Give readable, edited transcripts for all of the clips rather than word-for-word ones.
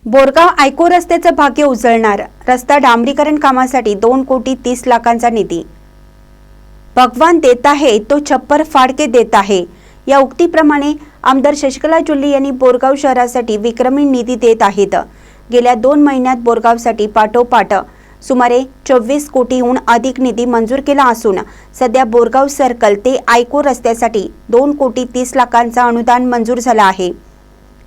बोरगाव आयको रस्त्याचं भाग्य उजळणार, रस्ता डांबरीकरण कामासाठी 2,30,00,000 निधी। भगवान देत आहे तो छप्पर फाडके देत आहे या उक्तीप्रमाणे आमदार शशिकला जोल्ले यांनी बोरगाव शहरासाठी विक्रमी निधी देत आहेत। गेल्या 2 महिन्यात बोरगावसाठी पाठोपाठ सुमारे 24 कोटीहून अधिक निधी मंजूर केला असून सध्या बोरगाव सर्कल ते आयको रस्त्यासाठी 2,30,00,000 अनुदान मंजूर झालं आहे।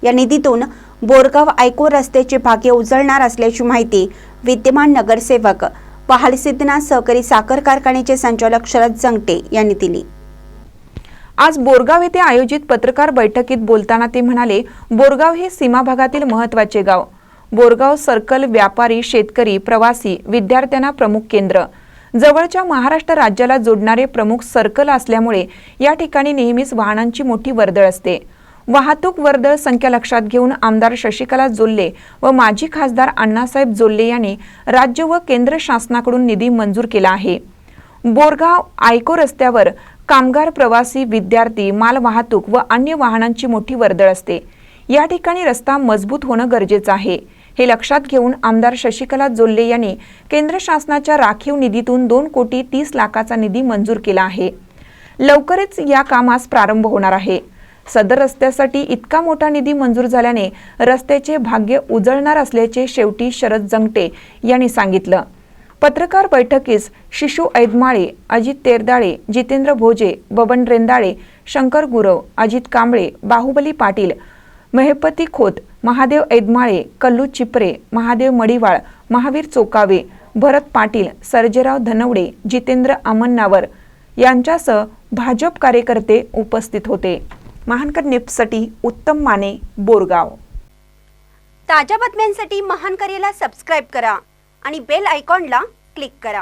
या निधीतून बोरगाव आयको रस्त्याचे भाग्य उजळणार असल्याची माहिती विद्यमान नगरसेवक व हरसिद्धनाथ सहकारी साखर कारखान्याचे संचालक शरद जंगटे यांनी दिली। आज बोरगाव येथे आयोजित पत्रकार बैठकीत बोलताना ते म्हणाले, बोरगाव हे सीमा भागातील महत्त्वाचे गाव। बोरगाव सर्कल व्यापारी, शेतकरी, प्रवासी, विद्यार्थ्यांना प्रमुख केंद्र, जवळच्या महाराष्ट्र राज्याला जोडणारे प्रमुख सर्कल असल्यामुळे या ठिकाणी नेहमीच वाहनांची मोठी वर्दळ असते। वाहतूक वर्दळ संख्या लक्षात घेऊन आमदार शशिकला जोल्ले व माजी खासदार अण्णासाहेब जोल्ले यांनी राज्य व केंद्र शासनाकडून निधी मंजूर केला आहे। बोरगाव आयको रस्त्यावर कामगार, प्रवासी, विद्यार्थी, माल वाहतूक व अन्य वाहनांची मोठी वर्दळ असते। या ठिकाणी रस्ता मजबूत होणं गरजेचं आहे। हे लक्षात घेऊन आमदार शशिकला जोल्ले यांनी केंद्र शासनाच्या राखीव निधीतून 2,30,00,000 निधी मंजूर केला आहे। लवकरच या कामास प्रारंभ होणार आहे। सदर रस्त्यासाठी इतका मोठा निधी मंजूर झाल्याने रस्त्याचे भाग्य उजळणार असल्याचे शेवटी शरद जंगटे यांनी सांगितलं। पत्रकार बैठकीस शिशू ऐदमाळे, अजित तेरदाळे, जितेंद्र भोजे, बबन रेंदाळे, शंकर गुरव, अजित कांबळे, बाहुबली पाटील, मेहपती खोत, महादेव ऐदमाळे, कल्लू चिपरे, महादेव मडिवाळ, महावीर चोकावे, भरत पाटील, सर्जेराव धनवडे, जितेंद्र अमन्नावर यांच्यासह भाजप कार्यकर्ते उपस्थित होते। महानकर न्यूजसाठी उत्तम माने, बोरगाव। ताज्या बातम्यांसाठी महानकरेला सबस्क्राइब करा आणि बेल आयकॉनला क्लिक करा।